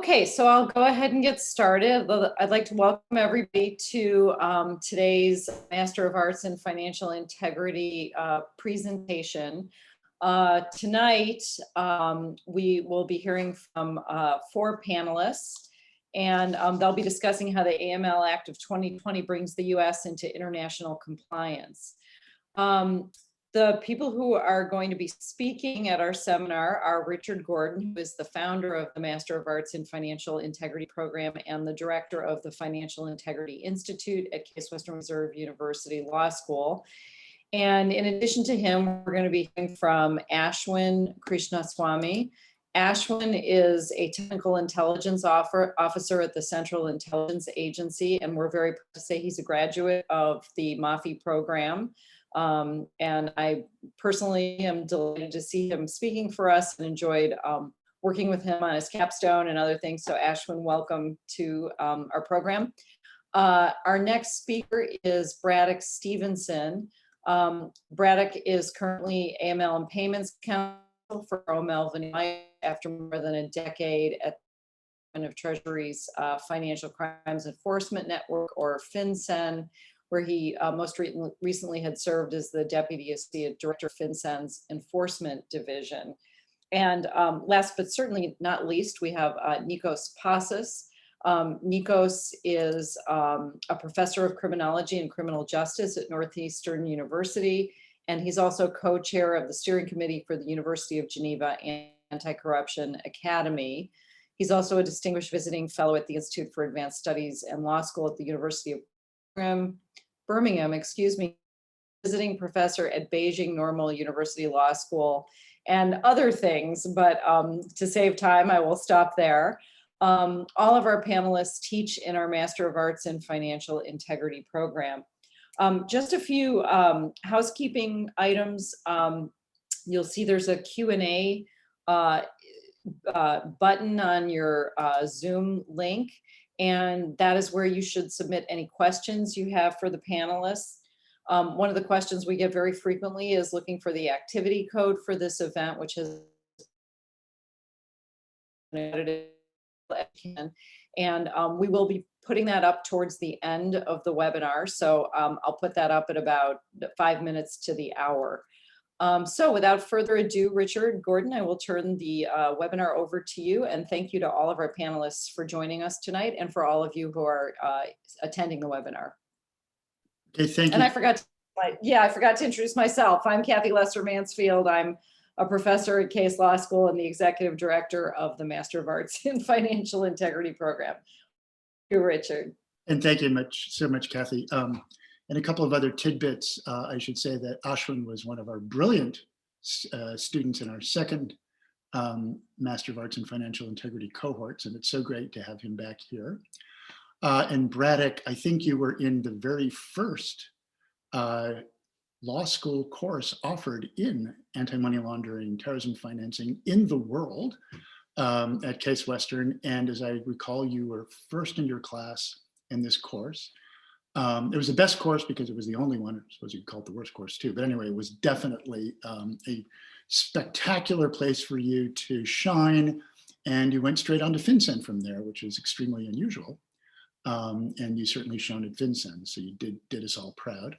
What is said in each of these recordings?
Okay, so I'll go ahead and get started. I'd like to welcome everybody to today's Master of Arts in Financial Integrity presentation. Tonight, we will be hearing from 4 panelists, and they'll be discussing how the AML Act of 2020 brings the U.S. into international compliance. The people who are going to be speaking at our seminar are Richard Gordon, who is the founder of the Master of Arts in Financial Integrity program and the director of the Financial Integrity Institute at Case Western Reserve University Law School. And in addition to him, we're going to be hearing from Ashwin Krishnaswamy. Ashwin is a technical intelligence officer at the Central Intelligence Agency, and we're very proud to say he's a graduate of the MAFI program. And I personally am delighted to see him speaking for us and enjoyed working with him on his capstone and other things. So Ashwin, welcome to our program. Our next speaker is Braddock Stevenson. Braddock is currently AML and Payments Counsel for AML Vanilla after more than a decade at the Department of Treasury's Financial Crimes Enforcement Network, or Fincen, where he most recently had served as the Deputy Associate Director of Fincen's Enforcement Division. And last but certainly not least, we have Nikos Pasas. Nikos is a professor of criminology and criminal justice at Northeastern University, and he's also co-chair of the steering committee for the University of Geneva Anti-Corruption Academy. He's also a distinguished visiting fellow at the Institute for Advanced Studies and Law School at the University of Birmingham, visiting professor at Beijing Normal University Law School, and other things, but to save time, I will stop there. All of our panelists teach in our Master of Arts in Financial Integrity program. Just a few housekeeping items. You'll see there's a Q&A button on your Zoom link, and that is where you should submit any questions you have for the panelists. One of the questions we get very frequently is looking for the activity code for this event, which has been edited. And we will be putting that up towards the end of the webinar. So I'll put that up at about 5 minutes to the hour. So without further ado, Richard Gordon, I will turn the webinar over to you, and thank you to all of our panelists for joining us tonight and for all of you who are attending the webinar. Okay, thank you. And I forgot to introduce myself. I'm Kathy Lester-Mansfield. I'm a professor at Case Law School and the executive director of the Master of Arts in Financial Integrity program. Thank you, Richard. And thank you so much, Kathy. And a couple of other tidbits. I should say that Ashwin was one of our brilliant students in our second Master of Arts in Financial Integrity cohorts, and it's so great to have him back here. And Braddock, I think you were in the very first law school course offered in anti-money laundering, terrorism financing in the world at Case Western. And as I recall, you were first in your class in this course. It was the best course because it was the only one. I suppose you could call it the worst course too, but anyway, it was definitely a spectacular place for you to shine. And you went straight on to Fincen from there, which is extremely unusual. And you certainly shone at Fincen, so you did us all proud.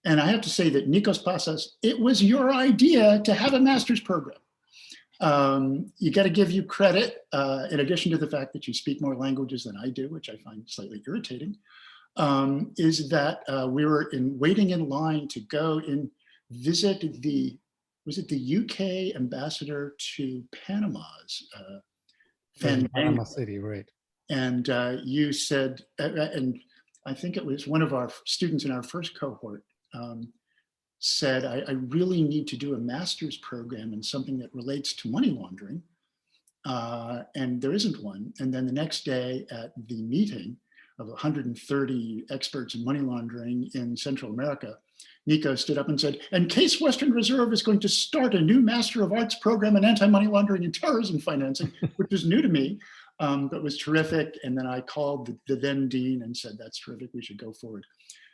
And I have to say that Nikos Pasas, it was your idea to have a master's program. You got to give you credit, in addition to the fact that you speak more languages than I do, which I find slightly irritating. Is that we were waiting in line to go and visit was it the UK ambassador to Panama's? Panama City, right. And you said, and I think it was one of our students in our first cohort said, I really need to do a master's program in something that relates to money laundering. And there isn't one. And then the next day at the meeting of 130 experts in money laundering in Central America, Nico stood up and said, and Case Western Reserve is going to start a new Master of Arts program in anti-money laundering and terrorism financing, which was new to me, but was terrific. And then I called the then dean and said, that's terrific, we should go forward.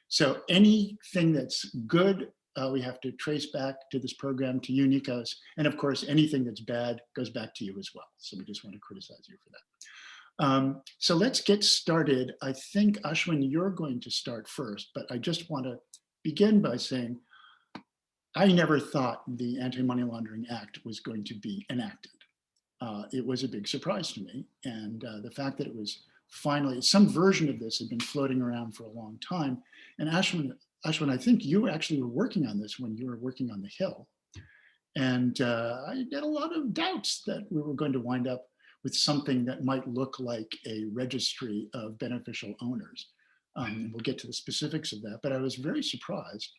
So anything that's good we have to trace back to this program, to you, Nikos. And of course, anything that's bad goes back to you as well. So we just want to criticize you for that. So let's get started. I think, Ashwin, you're going to start first, but I just want to begin by saying, I never thought the Anti-Money Laundering Act was going to be enacted. It was a big surprise to me. And the fact that it was finally, some version of this had been floating around for a long time. And Ashwin, I think you actually were working on this when you were working on the Hill. And I had a lot of doubts that we were going to wind up with something that might look like a registry of beneficial owners. And we'll get to the specifics of that, but I was very surprised.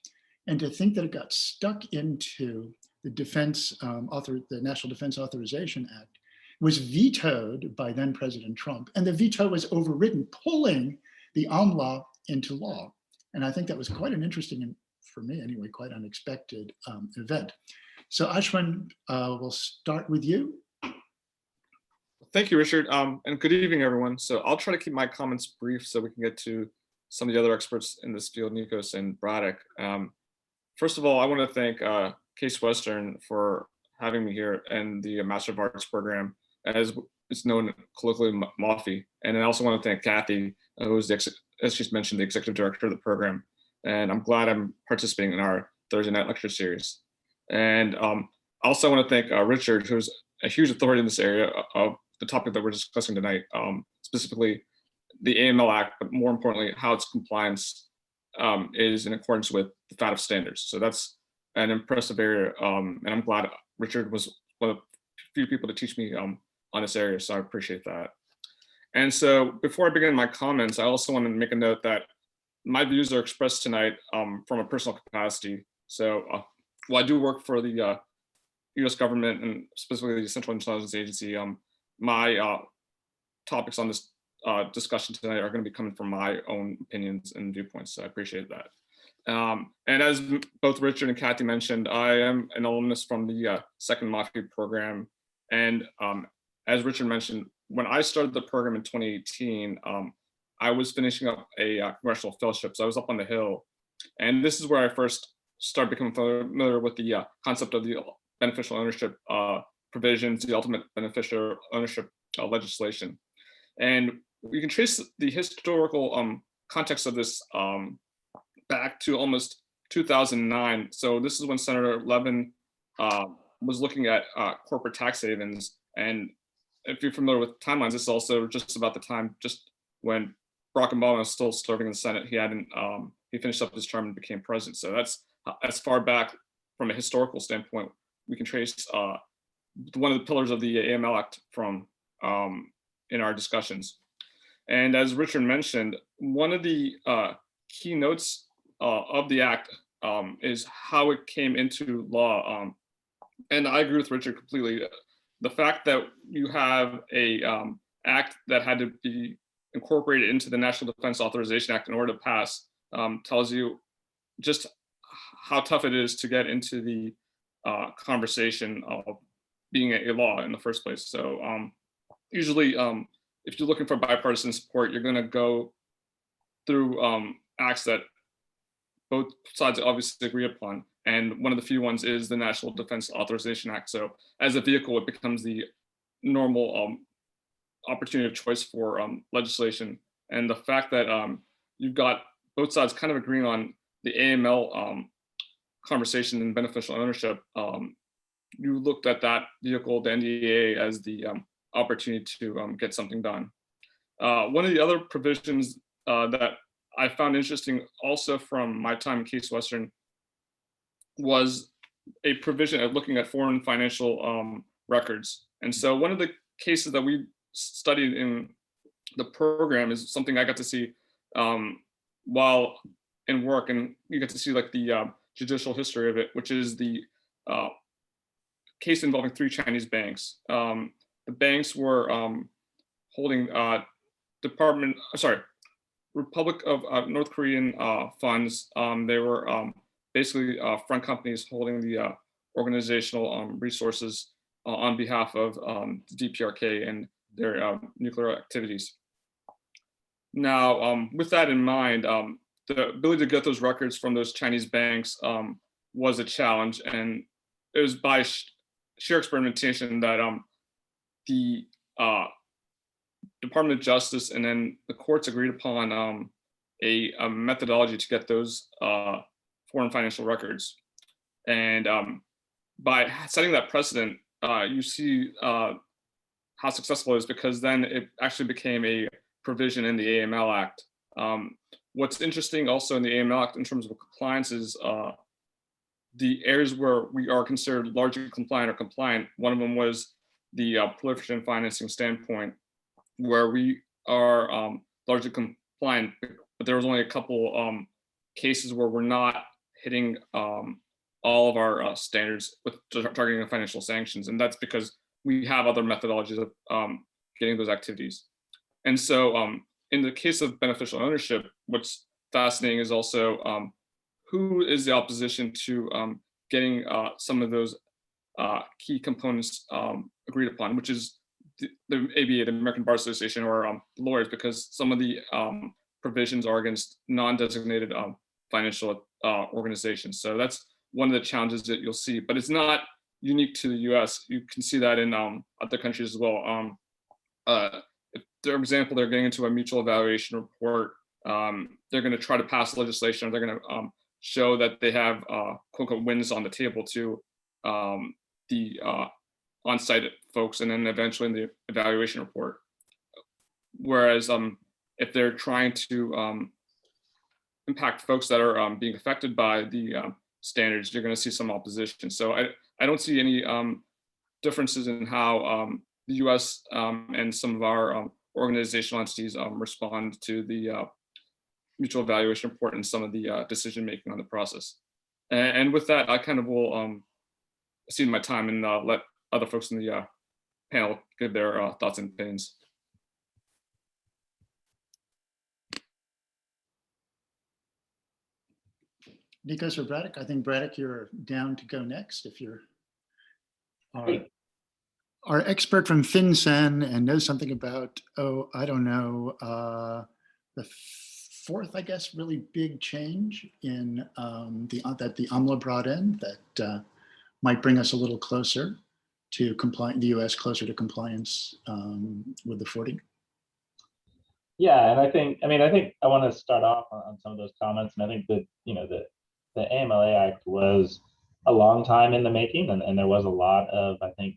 And to think that it got stuck into the the National Defense Authorization Act, was vetoed by then President Trump. And the veto was overridden, pulling the AMLA into law. And I think that was quite an interesting, and for me anyway, quite unexpected event. So Ashwin, we'll start with you. Thank you, Richard. And good evening, everyone. So I'll try to keep my comments brief so we can get to some of the other experts in this field, Nikos and Braddock. First of all, I want to thank Case Western for having me here and the Master of Arts program, as it's known colloquially, MAFI. And I also want to thank Kathy, who is, as she's mentioned, the executive director of the program. And I'm glad I'm participating in our Thursday night lecture series. And also I want to thank Richard, who's a huge authority in this area of the topic that we're discussing tonight, specifically the AML Act, but more importantly, how its compliance is in accordance with the FATF standards. So that's an impressive area. And I'm glad Richard was one of the few people to teach me on this area, so I appreciate that. And so before I begin my comments, I also want to make a note that my views are expressed tonight from a personal capacity. So while I do work for the US government and specifically the Central Intelligence Agency, my topics on this discussion tonight are going to be coming from my own opinions and viewpoints, so I appreciate that. And as both Richard and Kathy mentioned, I am an alumnus from the second MAFI program. And as Richard mentioned, when I started the program in 2018, I was finishing up a congressional fellowship. So I was up on the Hill. And this is where I first started becoming familiar with the concept of the beneficial ownership provisions, the ultimate beneficial ownership legislation. And we can trace the historical context of this back to almost 2009. So this is when Senator Levin was looking at corporate tax havens. And if you're familiar with timelines, this is also just about the time just when Barack Obama was still serving in the Senate. He finished up his term and became president. So that's as far back from a historical standpoint, we can trace one of the pillars of the AML Act from in our discussions. And as Richard mentioned, one of the keynotes of the act is how it came into law. And I agree with Richard completely. The fact that you have a act that had to be incorporated into the National Defense Authorization Act in order to pass tells you just how tough it is to get into the conversation of being a law in the first place. So usually, if you're looking for bipartisan support, you're going to go through acts that both sides obviously agree upon. And one of the few ones is the National Defense Authorization Act. So as a vehicle, it becomes the normal opportunity of choice for legislation. And the fact that you've got both sides kind of agreeing on the AML conversation and beneficial ownership, you looked at that vehicle, the NDAA, as the opportunity to get something done. One of the other provisions that I found interesting also from my time in Case Western was a provision of looking at foreign financial records. And so one of the cases that we studied in the program is something I got to see while in work, and you get to see like the judicial history of it, which is the case involving 3 Chinese banks. The banks were holding Republic of North Korean funds. They were basically front companies holding the organizational resources on behalf of the DPRK and their nuclear activities. Now, with that in mind, the ability to get those records from those Chinese banks was a challenge, and it was by sheer experimentation that the Department of Justice and then the courts agreed upon a methodology to get those foreign financial records. And by setting that precedent, you see how successful it is, because then it actually became a provision in the AML Act. What's interesting also in the AML Act in terms of compliance is the areas where we are considered largely compliant or compliant. One of them was the proliferation financing standpoint, where we are largely compliant, but there was only a couple cases where we're not hitting all of our standards with targeting financial sanctions, and that's because we have other methodologies of getting those activities. And so in the case of beneficial ownership, what's fascinating is also who is the opposition to getting some of those key components agreed upon, which is the ABA, the American Bar Association, or lawyers, because some of the provisions are against non-designated financial organizations. So that's one of the challenges that you'll see, but it's not unique to the US. You can see that in other countries as well. If, for example, they're getting into a mutual evaluation report, they're going to try to pass legislation, or they're going to show that they have quote unquote wins on the table to the on-site folks, and then eventually in the evaluation report. Whereas if they're trying to impact folks that are being affected by the standards, you're going to see some opposition. So I don't see any differences in how the US and some of our organizational entities respond to the mutual evaluation report and some of the decision making on the process. And with that, I kind of will cede my time and let other folks in the panel give their thoughts and opinions. Nikos or Braddock? I think Braddock, you're down to go next if you're our expert from Fincen and knows something about, I don't know, the fourth, I guess, really big change in that the AMLA brought in that might bring us a little closer to the US closer to compliance with the 40. Yeah, and I think I want to start off on some of those comments, and I think that the AML Act was a long time in the making, and there was a lot of, I think,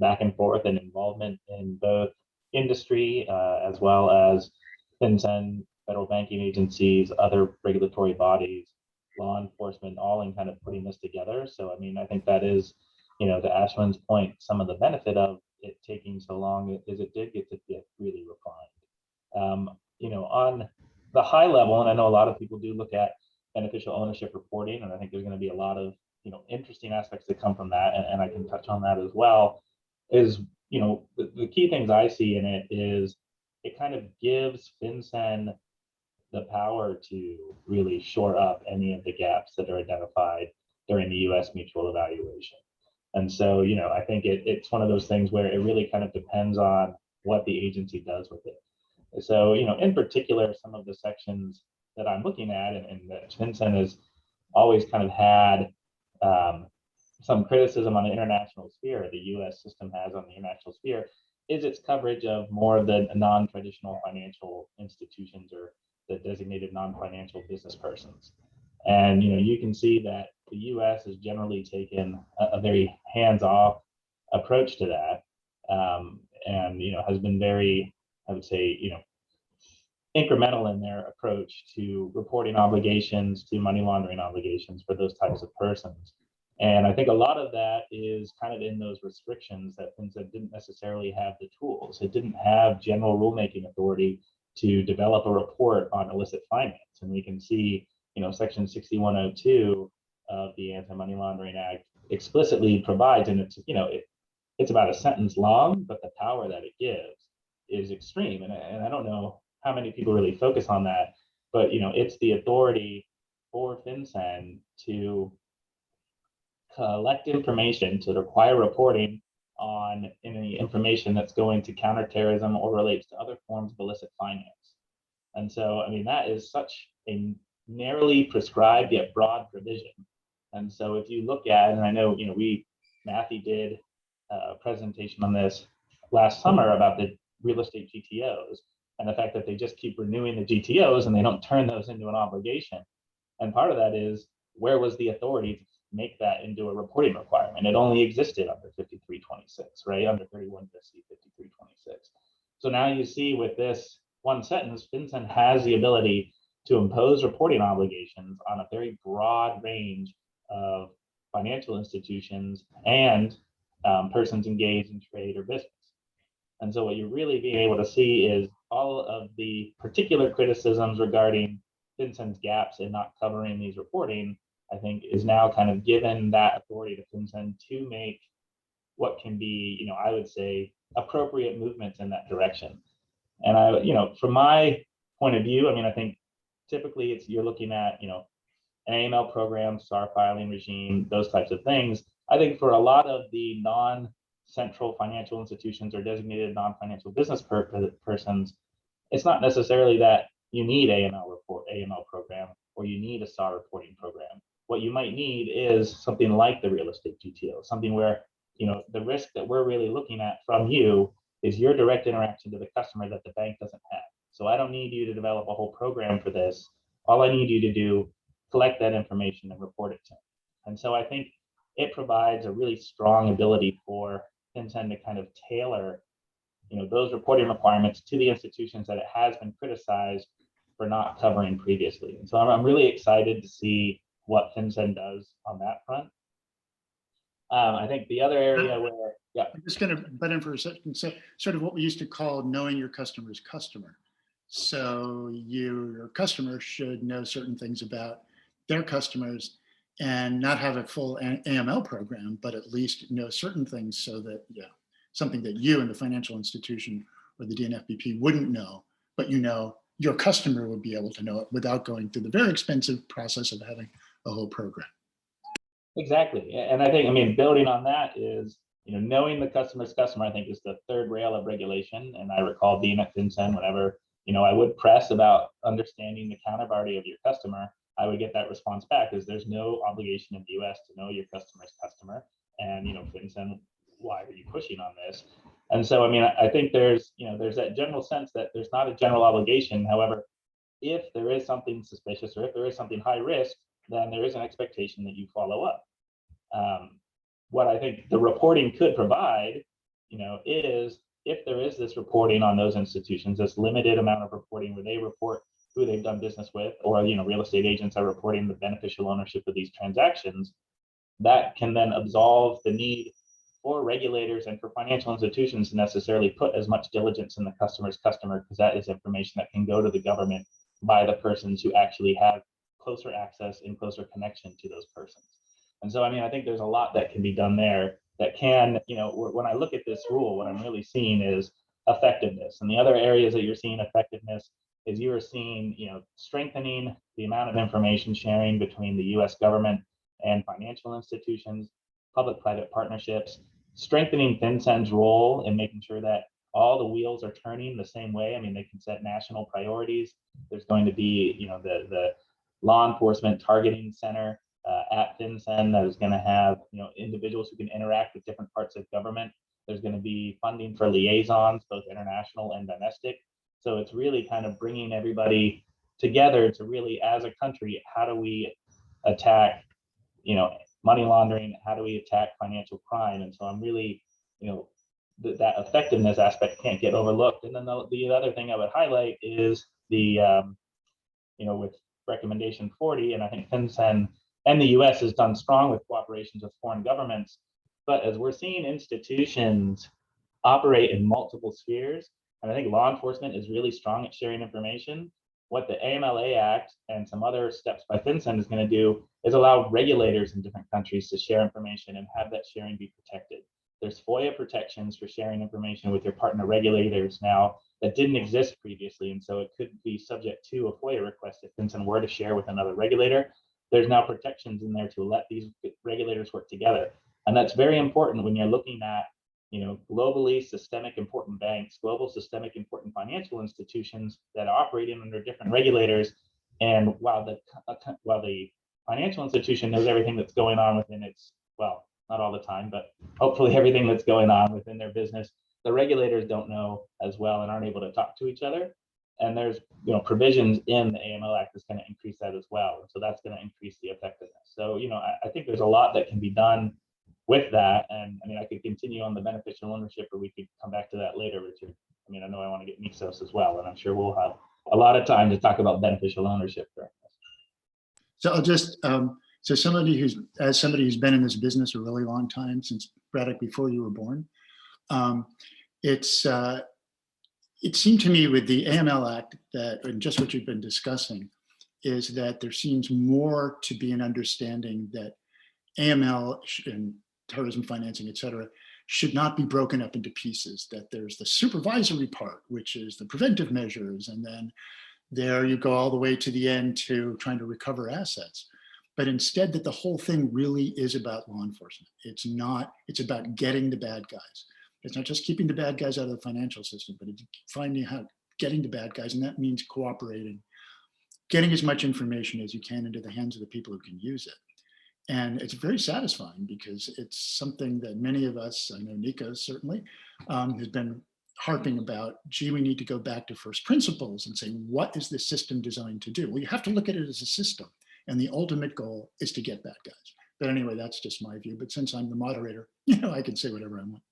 back and forth and involvement in both industry as well as FinCEN, federal banking agencies, other regulatory bodies, law enforcement, all in kind of putting this together. So I mean, I think that is, to Ashwin's point, some of the benefit of it taking so long is it did get to get really refined. On the high level, and I know a lot of people do look at beneficial ownership reporting, and I think there's going to be a lot of interesting aspects that come from that, and I can touch on that as well. Is the key things I see in it is it kind of gives FinCEN the power to really shore up any of the gaps that are identified during the US mutual evaluation. And so, I think it's one of those things where it really kind of depends on what the agency does with it. So, in particular, some of the sections that I'm looking at and that FinCEN has always kind of had some criticism on the international sphere, the US system has on the international sphere, is its coverage of more of the non-traditional financial institutions or the designated non-financial business persons. And you can see that the US has generally taken a very hands-off approach to that, and has been very, I would say, incremental in their approach to reporting obligations, to money laundering obligations for those types of persons. And I think a lot of that is kind of in those restrictions that FinCEN didn't necessarily have the tools. It didn't have general rulemaking authority to develop a report on illicit finance. And we can see, Section 6102 of the Anti-Money Laundering Act explicitly provides, and it's about a sentence long, but the power that it gives is extreme. And I don't know how many people really focus on that, but it's the authority for FinCEN to collect information, to require reporting on any information that's going to counterterrorism or relates to other forms of illicit finance. And so, I mean, that is such a narrowly prescribed yet broad provision. And so if you look at, and I know, Matthew did a presentation on this last summer about the real estate GTOs and the fact that they just keep renewing the GTOs and they don't turn those into an obligation. And part of that is, where was the authority to make that into a reporting requirement? It only existed under 5326, right? Under 31 USC 5326. So now you see with this one sentence, Fincen has the ability to impose reporting obligations on a very broad range of financial institutions and persons engaged in trade or business. And so what you're really being able to see is all of the particular criticisms regarding Fincen's gaps in not covering these reporting, I think, is now kind of given that authority to Fincen to make what can be, I would say, appropriate movements in that direction. And from my point of view, I think typically you're looking at, an AML program, SAR filing regime, those types of things. I think for a lot of the non-central financial institutions or designated non-financial business persons, it's not necessarily that you need AML program, or you need a SAR reporting program. What you might need is something like the real estate GTO, something where, the risk that we're really looking at from you is your direct interaction to the customer that the bank doesn't have. So I don't need you to develop a whole program for this. All I need you to do, collect that information and report it to them. And so I think it provides a really strong ability for Fincen to kind of tailor, those reporting requirements to the institutions that it has been criticized for not covering previously. And so I'm really excited to see what Fincen does on that front. I think the other area where, I'm just going to butt in for a second. So sort of what we used to call knowing your customer's customer. So your customer should know certain things about their customers and not have a full AML program, but at least know certain things so that, something that you and the financial institution or the DNFBP wouldn't know, but your customer would be able to know it without going through the very expensive process of having a whole program. Exactly. And I think, building on that is, knowing the customer's customer, I think, is the third rail of regulation. And I recall being at Fincen, whenever, I would press about understanding the counterparty of your customer, I would get that response back, is there's no obligation in the US to know your customer's customer. And, Fincen, why are you pushing on this? And so, I think there's that general sense that there's not a general obligation. However, if there is something suspicious or if there is something high risk, then there is an expectation that you follow up. What I think the reporting could provide, is if there is this reporting on those institutions, this limited amount of reporting where they report who they've done business with, or real estate agents are reporting the beneficial ownership of these transactions, that can then absolve the need for regulators and for financial institutions to necessarily put as much diligence in the customer's customer, because that is information that can go to the government by the persons who actually have closer access and closer connection to those persons. And so, I think there's a lot that can be done there that can, when I look at this rule, what I'm really seeing is effectiveness. And the other areas that you're seeing effectiveness is you are seeing, strengthening the amount of information sharing between the US government and financial institutions, public-private partnerships, strengthening Fincen's role in making sure that all the wheels are turning the same way. They can set national priorities. There's going to be, the law enforcement targeting center at Fincen that is going to have, individuals who can interact with different parts of government. There's going to be funding for liaisons, both international and domestic. So it's really kind of bringing everybody together to really, as a country, how do we attack, money laundering? How do we attack financial crime? And so I'm really, that effectiveness aspect can't get overlooked. And then the other thing I would highlight is the, with recommendation 40, and I think Fincen and the US has done strong with cooperations with foreign governments. But as we're seeing institutions operate in multiple spheres, and I think law enforcement is really strong at sharing information, what the AML Act and some other steps by Fincen is going to do is allow regulators in different countries to share information and have that sharing be protected. There's FOIA protections for sharing information with your partner regulators now that didn't exist previously. And so it could be subject to a FOIA request if Fincen were to share with another regulator. There's now protections in there to let these regulators work together. And that's very important when you're looking at, globally systemic important banks, global systemic important financial institutions that are operating under different regulators. And while the financial institution knows everything that's going on within its, well, not all the time, but hopefully everything that's going on within their business, the regulators don't know as well and aren't able to talk to each other. And there's, provisions in the AML Act that's going to increase that as well. And so that's going to increase the effectiveness. So, I think there's a lot that can be done with that. And I mean, I could continue on the beneficial ownership, or we could come back to that later, Richard. I mean, I know I want to get Nikos as well, and I'm sure we'll have a lot of time to talk about beneficial ownership during this. So I'll just, so somebody who's been in this business a really long time, since Braddock, before you were born, it seemed to me with the AML Act that, and just what you've been discussing, is that there seems more to be an understanding that AML and terrorism financing, et cetera, should not be broken up into pieces, that there's the supervisory part, which is the preventive measures, and then there you go all the way to the end to trying to recover assets. But instead that the whole thing really is about law enforcement. It's not, it's about getting the bad guys. It's not just keeping the bad guys out of the financial system, but it's finding how, getting the bad guys, and that means cooperating, getting as much information as you can into the hands of the people who can use it. And it's very satisfying because it's something that many of us, I know Nikos certainly, has been harping about, gee, we need to go back to first principles and say, what is this system designed to do? Well, you have to look at it as a system. And the ultimate goal is to get bad guys. But anyway, that's just my view. But since I'm the moderator, I can say whatever I want.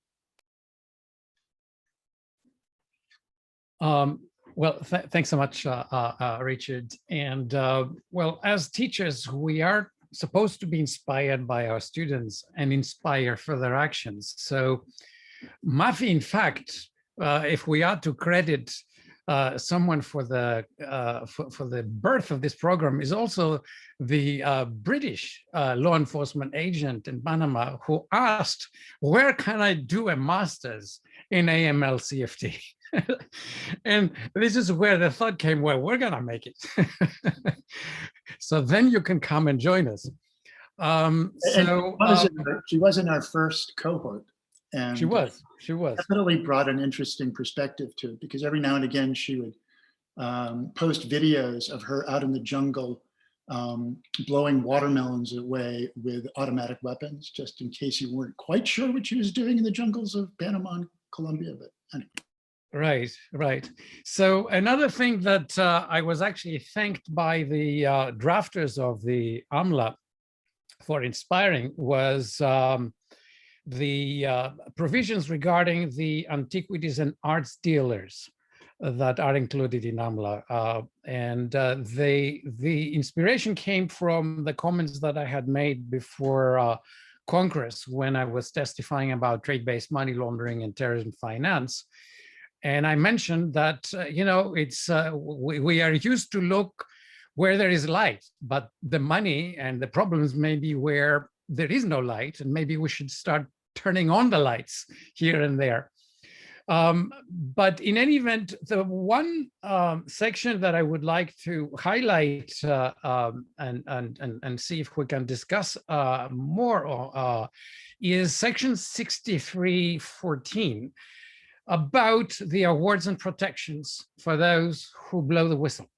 Well, thanks so much, Richard. And well, as teachers, we are supposed to be inspired by our students and inspire further actions. So Mafi, in fact, if we are to credit someone for the birth of this program, is also the British law enforcement agent in Panama who asked, where can I do a master's in AML CFT? And this is where the thought came, well, we're gonna make it. So then you can come and join us. She was in our first cohort. And she was. Definitely brought an interesting perspective to it, because every now and again she would post videos of her out in the jungle blowing watermelons away with automatic weapons, just in case you weren't quite sure what she was doing in the jungles of Panama and Colombia. But anyway. Right. So another thing that I was actually thanked by the drafters of the AMLA for inspiring was the provisions regarding the antiquities and arts dealers that are included in AMLA. And the inspiration came from the comments that I had made before Congress when I was testifying about trade-based money laundering and terrorism finance. And I mentioned that, it's we are used to look where there is light, but the money and the problems may be where there is no light, and maybe we should start turning on the lights here and there. But in any event, the one section that I would like to highlight and see if we can discuss more is section 6314 about the awards and protections for those who blow the whistle.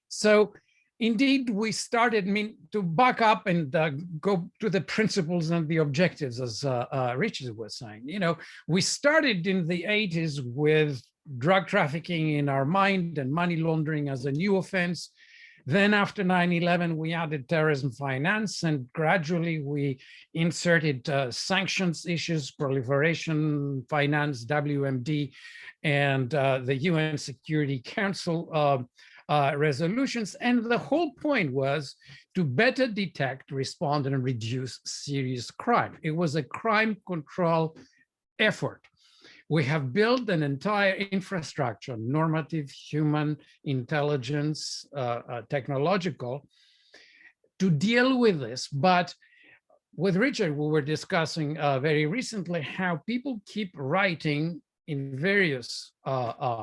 So indeed, we started, to back up and go to the principles and the objectives, as Richard was saying. We started in the 80s with drug trafficking in our mind and money laundering as a new offense. Then after 9/11, we added terrorism finance, and gradually we inserted sanctions issues, proliferation finance, WMD, and the UN Security Council resolutions. And the whole point was to better detect, respond, and reduce serious crime. It was a crime control effort. We have built an entire infrastructure, normative, human, intelligence, technological, to deal with this. But with Richard, we were discussing very recently how people keep writing in various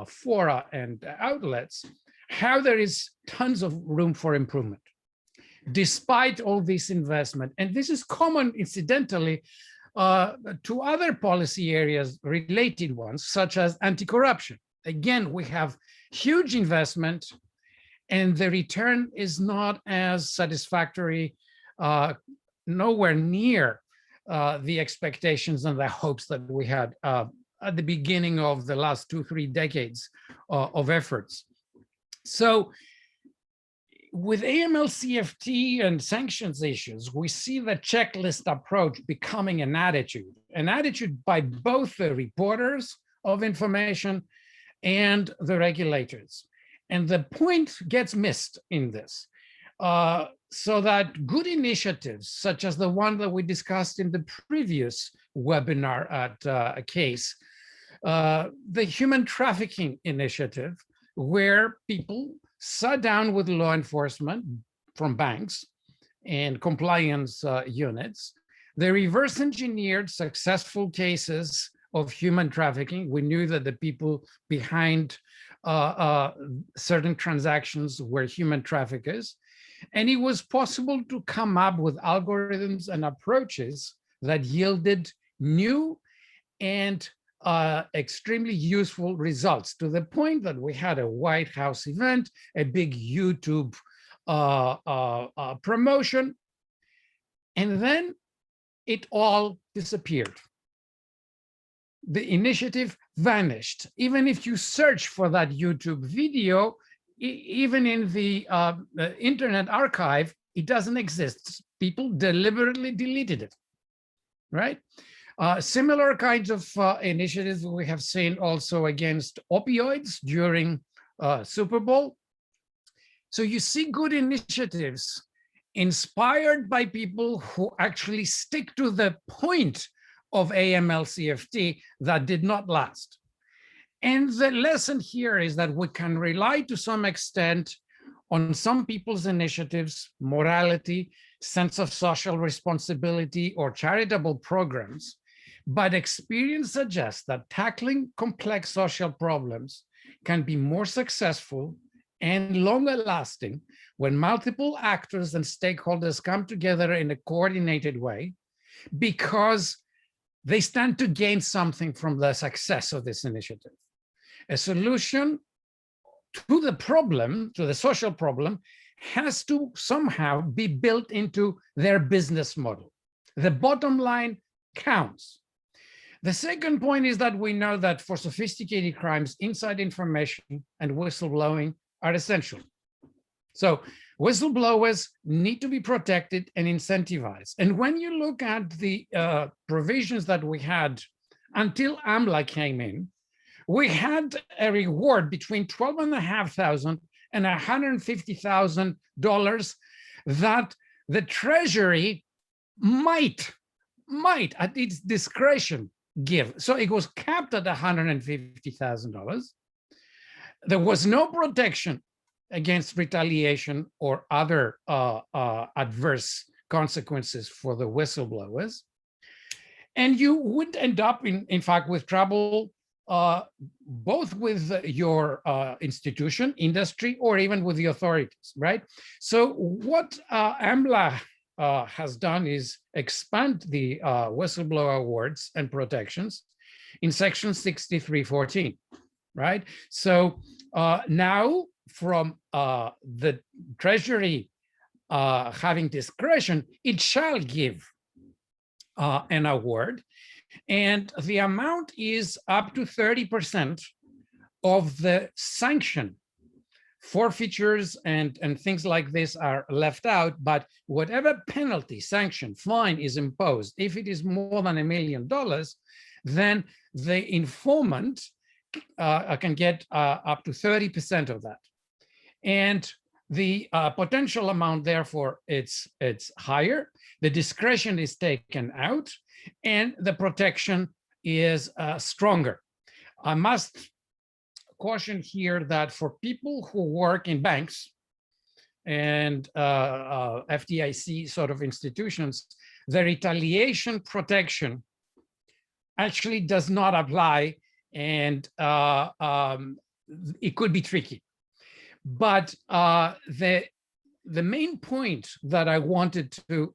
fora and outlets how there is tons of room for improvement, despite all this investment. And this is common, incidentally, to other policy areas, related ones, such as anti-corruption. Again, we have huge investment and the return is not as satisfactory, nowhere near the expectations and the hopes that we had at the beginning of the last 2-3 decades of efforts. So with AML CFT and sanctions issues, we see the checklist approach becoming an attitude by both the reporters of information and the regulators. And the point gets missed in this. So that good initiatives, such as the one that we discussed in the previous webinar at CASE, the human trafficking initiative, where people sat down with law enforcement from banks and compliance units. They reverse engineered successful cases of human trafficking. We knew that the people behind certain transactions were human traffickers. And it was possible to come up with algorithms and approaches that yielded new and extremely useful results, to the point that we had a White House event, a big YouTube promotion, and then it all disappeared. The initiative vanished. Even if you search for that YouTube video, even in the Internet Archive, it doesn't exist. People deliberately deleted it, right? Similar kinds of initiatives we have seen also against opioids during Super Bowl. So you see good initiatives inspired by people who actually stick to the point of AML CFT that did not last. And the lesson here is that we can rely to some extent on some people's initiatives, morality, sense of social responsibility, or charitable programs. But experience suggests that tackling complex social problems can be more successful and longer lasting when multiple actors and stakeholders come together in a coordinated way, because they stand to gain something from the success of this initiative. A solution to the problem, to the social problem, has to somehow be built into their business model. The bottom line counts. The second point is that we know that for sophisticated crimes, inside information and whistleblowing are essential. So whistleblowers need to be protected and incentivized. And when you look at the provisions that we had until AMLA came in, we had a reward between $12,500 and $150,000 that the Treasury might at its discretion give. So it was capped at $150,000. There was no protection against retaliation or other adverse consequences for the whistleblowers. And you would end up, in fact, with trouble both with your institution, industry, or even with the authorities, right? So what AMLA has done is expand the whistleblower awards and protections in section 6314, right? So now from the Treasury having discretion, it shall give an award, and the amount is up to 30% of the sanction. Forfeitures and things like this are left out, but whatever penalty, sanction, fine is imposed, if it is more than $1 million, then the informant can get up to 30% of that. And the potential amount, therefore, it's higher. The discretion is taken out, and the protection is stronger. I must caution here that for people who work in banks and FDIC sort of institutions, the retaliation protection actually does not apply, and it could be tricky. But the main point that I wanted to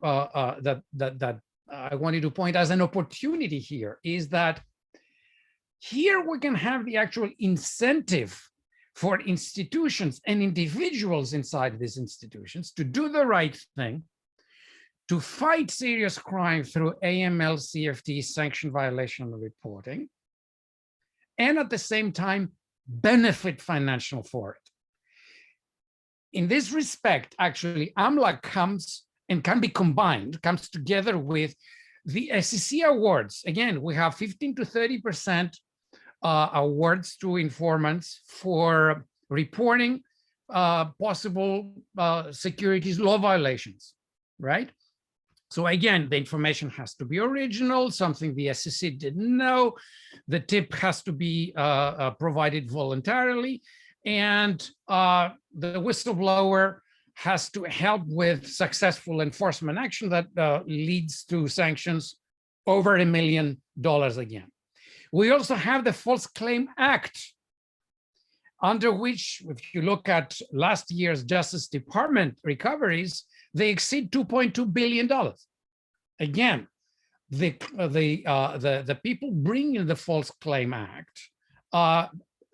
I wanted to point as an opportunity here is that here we can have the actual incentive for institutions and individuals inside these institutions to do the right thing, to fight serious crime through AML CFT sanction violation reporting, and at the same time benefit financial for it. In this respect, actually, AMLA comes and can be combined, comes together with the SEC awards. Again, we have 15 to 30% awards to informants for reporting possible securities law violations, right? So again, the information has to be original, something the SEC didn't know. The tip has to be provided voluntarily, and the whistleblower has to help with successful enforcement action that leads to sanctions over $1 million again. We also have the False Claim Act, under which, if you look at last year's Justice Department recoveries, they exceed $2.2 billion. Again, the people bringing the False Claim Act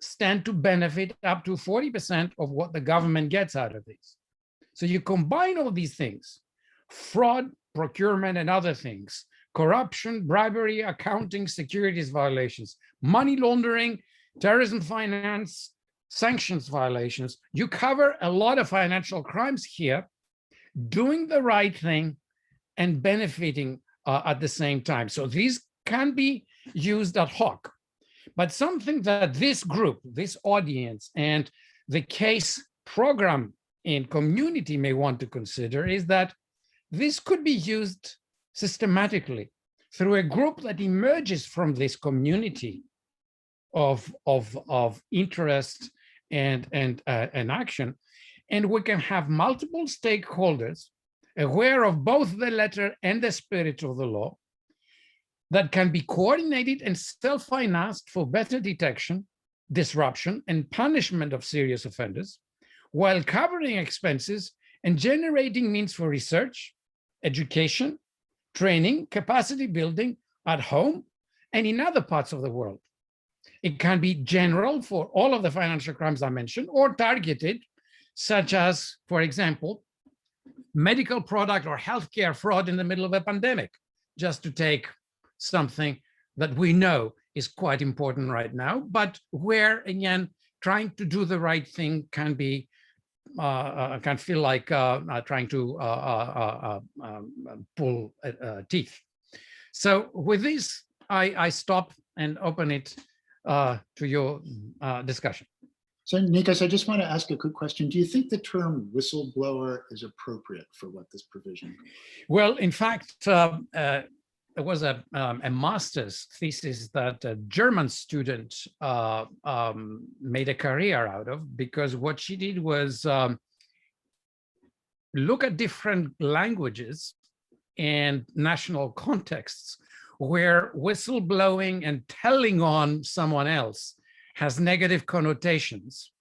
stand to benefit up to 40% of what the government gets out of these. So you combine all these things, fraud, procurement, and other things, corruption, bribery, accounting, securities violations, money laundering, terrorism finance, sanctions violations. You cover a lot of financial crimes here, doing the right thing and benefiting at the same time. So these can be used ad hoc. But something that this group, this audience, and the case program in community may want to consider is that this could be used systematically through a group that emerges from this community of interest and action. And we can have multiple stakeholders aware of both the letter and the spirit of the law that can be coordinated and self-financed for better detection, disruption, and punishment of serious offenders, while covering expenses and generating means for research, education, training, capacity building at home and in other parts of the world. It can be general for all of the financial crimes I mentioned, or targeted, such as, for example, medical product or healthcare fraud in the middle of a pandemic, just to take something that we know is quite important right now, but where, again, trying to do the right thing can be, can feel like trying to pull teeth. So with this, I stop and open it to your discussion. So Nikos, I just want to ask a quick question. Do you think the term whistleblower is appropriate for what this provision? Well, in fact, there was a master's thesis that a German student made a career out of, because what she did was look at different languages and national contexts where whistleblowing and telling on someone else has negative connotations,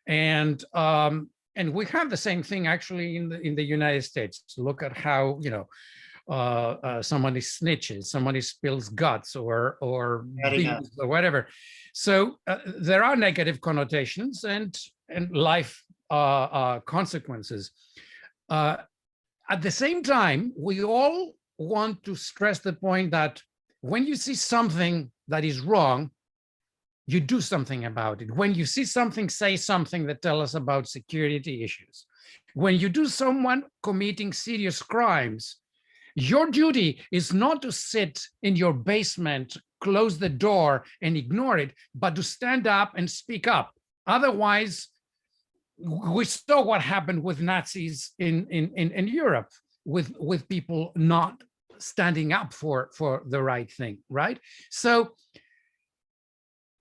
and we have the same thing actually in the United States. Look at how, you know, somebody snitches, somebody spills guts or beans or whatever. So there are negative connotations and life consequences. At the same time, we all want to stress the point that when you see something that is wrong, you do something about it. When you see something, say something that tells us about security issues. When you do someone committing serious crimes, your duty is not to sit in your basement, close the door and ignore it, but to stand up and speak up. Otherwise, we saw what happened with Nazis in Europe, with people not standing up for the right thing, right? So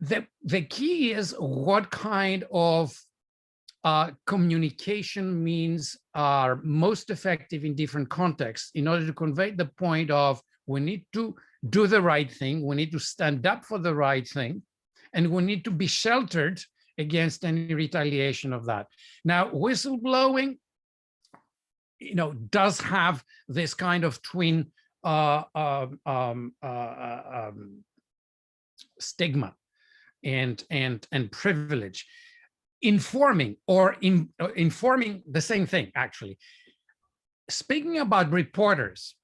the key is what kind of communication means are most effective in different contexts in order to convey the point of we need to do the right thing, we need to stand up for the right thing, and we need to be sheltered against any retaliation of that. Now, whistleblowing, you know, does have this kind of twin stigma and privilege. informing informing the same thing, actually. Speaking about reporters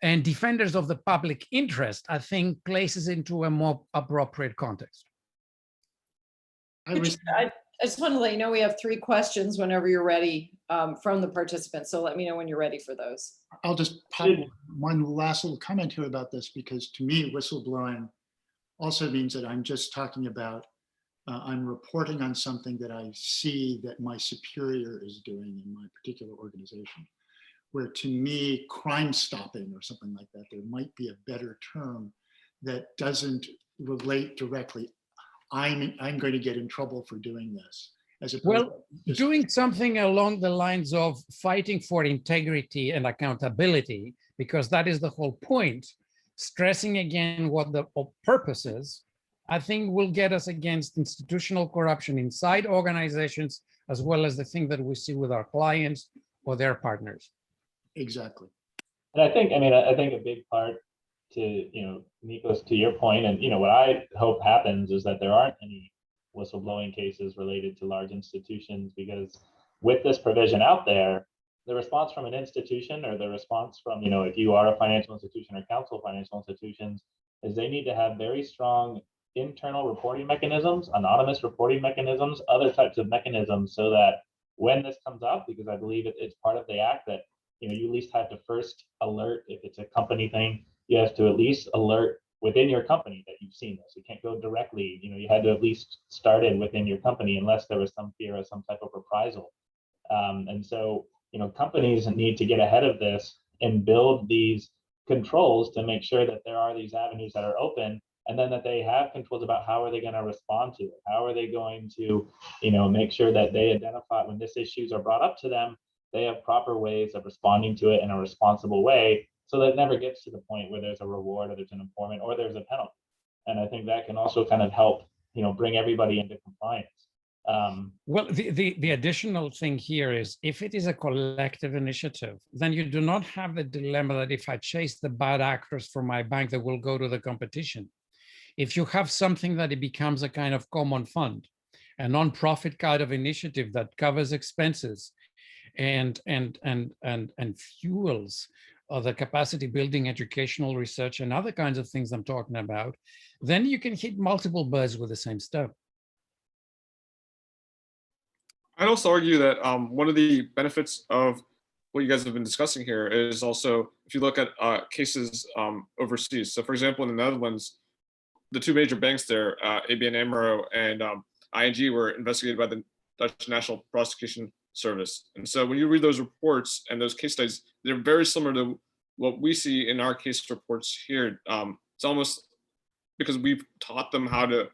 and defenders of the public interest, I think places into a more appropriate context. I was, I just want to let you know we have 3 questions whenever you're ready from the participants. So let me know when you're ready for those. I'll just pop one last little comment here about this, because to me, whistleblowing also means that I'm just talking about, I'm reporting on something that I see that my superior is doing in my particular organization. Where to me, crime stopping or something like that, there might be a better term that doesn't relate directly. I'm going to get in trouble for doing this. As opposed Well, to just, doing something along the lines of fighting for integrity and accountability, because that is the whole point, stressing again what the purpose is, I think will get us against institutional corruption inside organizations, as well as the thing that we see with our clients or their partners. exactly. And I think a big part to, Nikos, to your point, and, what I hope happens is that there aren't any whistleblowing cases related to large institutions, because with this provision out there, the response from an institution, or the response from, if you are a financial institution or counsel of financial institutions, is they need to have very strong internal reporting mechanisms, anonymous reporting mechanisms, other types of mechanisms, so that when this comes up, because I believe it's part of the act that, you at least have to first alert, if it's a company thing, you have to at least alert within your company that you've seen this. You can't go directly, you had to at least start it within your company unless there was some fear of some type of reprisal. And so, companies need to get ahead of this and build these controls to make sure that there are these avenues that are open, and then that they have controls about how are they going to respond to it? How are they going to, make sure that they identify when these issues are brought up to them, they have proper ways of responding to it in a responsible way, so that it never gets to the point where there's a reward, or there's an informant, or there's a penalty. And I think that can also kind of help, bring everybody into compliance. Well, the additional thing here is, if it is a collective initiative, then you do not have the dilemma that if I chase the bad actors from my bank, they will go to the competition. If you have something that it becomes a kind of common fund, a non-profit kind of initiative that covers expenses and fuels the capacity building, educational research, and other kinds of things I'm talking about, then you can hit multiple birds with the same stone. I'd also argue that one of the benefits of what you guys have been discussing here is also, if you look at cases overseas. So for example, in the Netherlands, the 2 major banks there, ABN AMRO and ING, were investigated by the Dutch National Prosecution Service. And so when you read those reports and those case studies, they're very similar to what we see in our case reports here. It's almost because we've taught them how to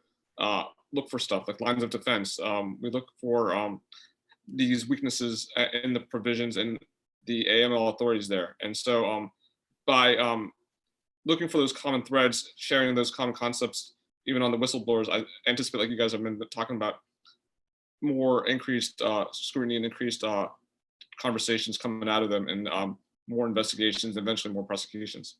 look for stuff like lines of defense. We look for these weaknesses in the provisions and the AML authorities there. And so by looking for those common threads, sharing those common concepts, even on the whistleblowers, I anticipate, like you guys have been talking about, more increased scrutiny and increased conversations coming out of them, and more investigations, eventually more prosecutions.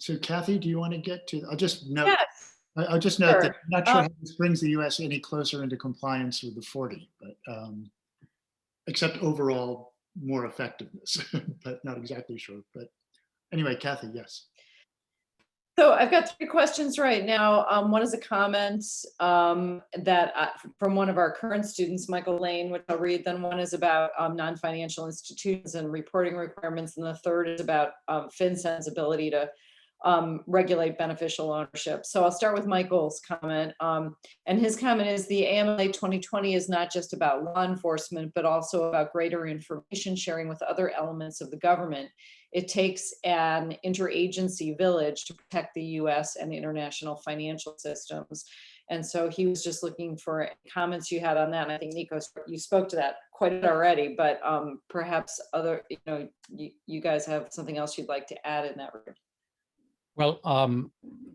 So Kathy, do you want to get to, I'll just note, Yes. I'll just note Sure. that I'm not sure how this brings the US any closer into compliance with the 40, but except overall more effectiveness, but not exactly sure. But anyway, Kathy, yes. So I've got 3 questions right now. One is a comment that from one of our current students, Michael Lane, which I'll read. Then one is about non-financial institutions and reporting requirements. And the third is about Fincen's ability to regulate beneficial ownership. So I'll start with Michael's comment. And his comment is, the AML 2020 is not just about law enforcement, but also about greater information sharing with other elements of the government. It takes an interagency village to protect the US and international financial systems. And so he was just looking for comments you had on that. And I think, Nikos, you spoke to that quite a bit already, but perhaps other, you guys have something else you'd like to add in that regard. Well,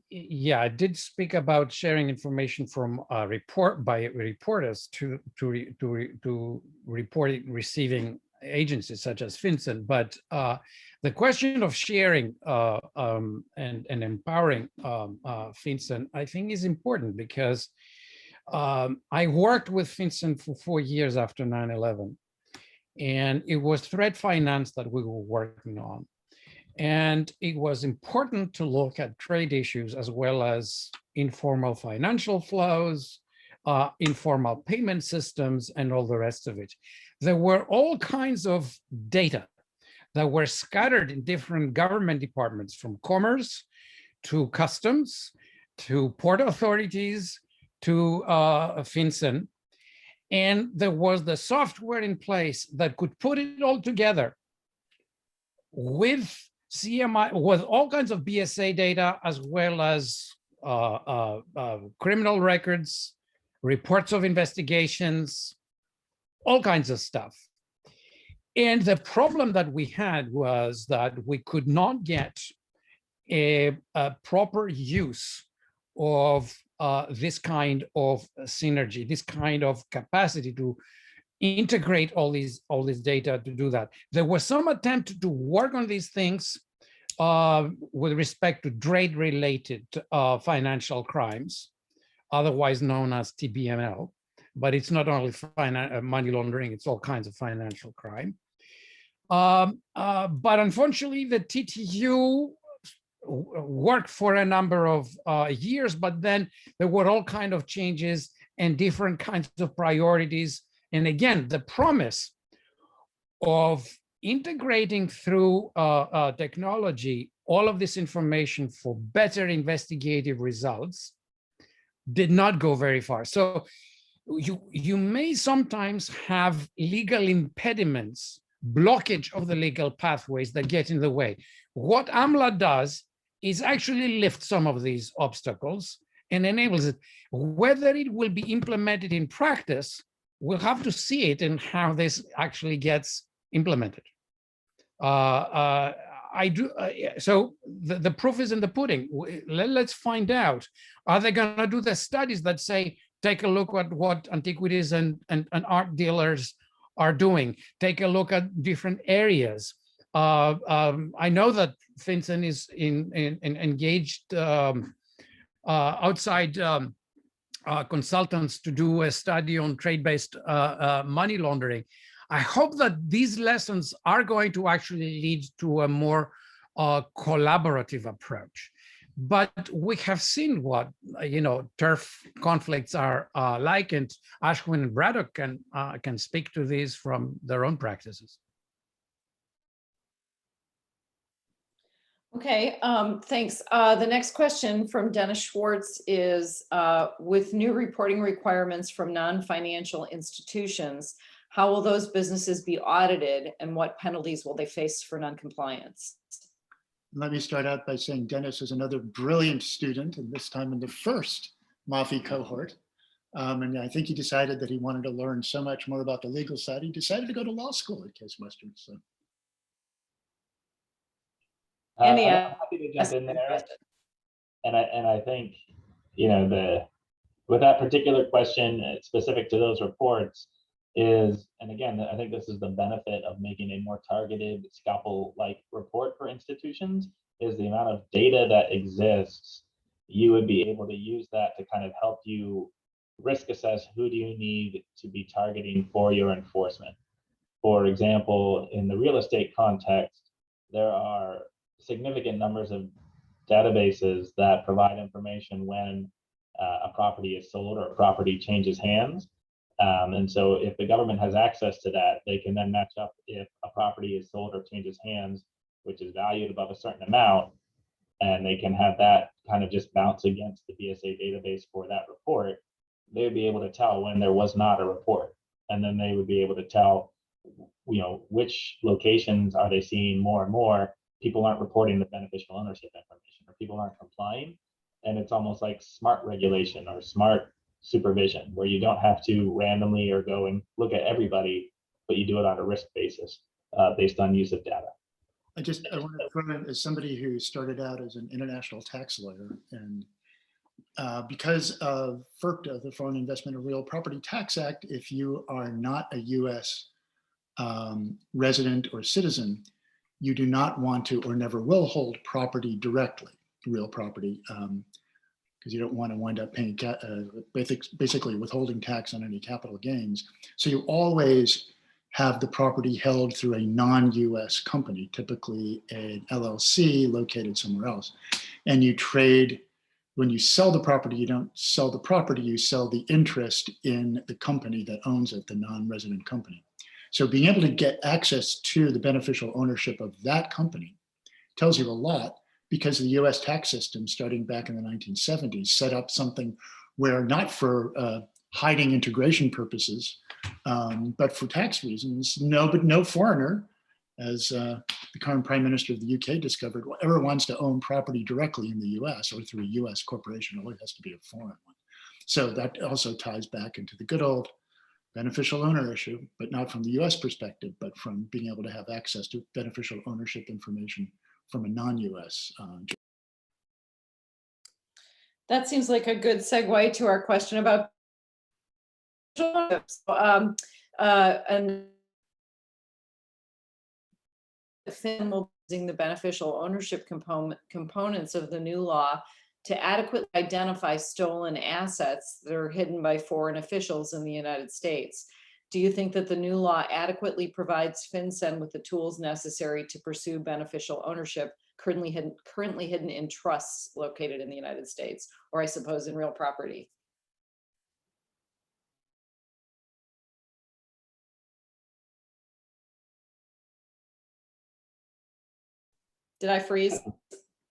yeah, I did speak about sharing information from reporters to reporting receiving agencies such as Fincen, but the question of sharing and empowering Fincen, I think, is important, because I worked with Fincen for 4 years after 9/11, and it was threat finance that we were working on. And it was important to look at trade issues as well as informal financial flows, informal payment systems, and all the rest of it. There were all kinds of data that were scattered in different government departments, from commerce to customs to port authorities to Fincen. And there was the software in place that could put it all together with CMI, with all kinds of BSA data, as well as criminal records, reports of investigations, all kinds of stuff. And the problem that we had was that we could not get a proper use of this kind of synergy, this kind of capacity to integrate all these data to do that. There was some attempt to work on these things with respect to trade-related financial crimes, otherwise known as TBML, but it's not only money laundering, it's all kinds of financial crime. But unfortunately, the TTU worked for a number of years, but then there were all kinds of changes and different kinds of priorities. And again, the promise of integrating through technology all of this information for better investigative results did not go very far. So you may sometimes have legal impediments, blockage of the legal pathways that get in the way. What AMLA does is actually lift some of these obstacles and enables it. Whether it will be implemented in practice, we'll have to see it and how this actually gets implemented. So the proof is in the pudding. Let's find out. Are they going to do the studies that say, take a look at what antiquities and art dealers are doing? Take a look at different areas. I know that Fincen is engaged outside consultants to do a study on trade-based money laundering. I hope that these lessons are going to actually lead to a more collaborative approach. But we have seen what turf conflicts are like, and Ashwin and Braddock can speak to these from their own practices. Okay, thanks. The next question from Dennis Schwartz is, with new reporting requirements from non-financial institutions, how will those businesses be audited and what penalties will they face for non-compliance? Let me start out by saying Dennis is another brilliant student, and this time in the first MAFI cohort. And I think he decided that he wanted to learn so much more about the legal side, he decided to go to law school at Case Western. So. I'm happy to jump in there. And I think, with that particular question specific to those reports is, and again, I think this is the benefit of making a more targeted scalpel-like report for institutions, is the amount of data that exists. You would be able to use that to kind of help you risk assess who do you need to be targeting for your enforcement. For example, in the real estate context, there are significant numbers of databases that provide information when a property is sold or a property changes hands. And so if the government has access to that, they can then match up if a property is sold or changes hands, which is valued above a certain amount, and they can have that kind of just bounce against the BSA database for that report. They would be able to tell when there was not a report. And then they would be able to tell, which locations are they seeing more and more people aren't reporting the beneficial ownership information, or people aren't complying. And it's almost like smart regulation or smart supervision, where you don't have to randomly or go and look at everybody, but you do it on a risk basis based on use of data. I want to throw in, as somebody who started out as an international tax lawyer, and because of FIRPTA, the Foreign Investment in Real Property Tax Act, if you are not a US resident or citizen, you do not want to or never will hold property directly, real property. because you don't want to wind up paying basically withholding tax on any capital gains. So you always have the property held through a non-US company, typically an LLC located somewhere else. And you trade, when you sell the property, you don't sell the property, you sell the interest in the company that owns it, the non-resident company. So being able to get access to the beneficial ownership of that company tells you a lot, because the US tax system, starting back in the 1970s, set up something where, not for hiding integration purposes, but for tax reasons, no foreigner, as the current Prime Minister of the UK discovered, whoever wants to own property directly in the US or through a US corporation, always has to be a foreign one. So that also ties back into the good old beneficial owner issue, but not from the US perspective, but from being able to have access to beneficial ownership information from a non-US. That seems like a good segue to our question about and Fin will be using the beneficial ownership components of the new law to adequately identify stolen assets that are hidden by foreign officials in the United States. Do you think that the new law adequately provides Fincen with the tools necessary to pursue beneficial ownership currently hidden in trusts located in the United States, or I suppose in real property? Did I freeze?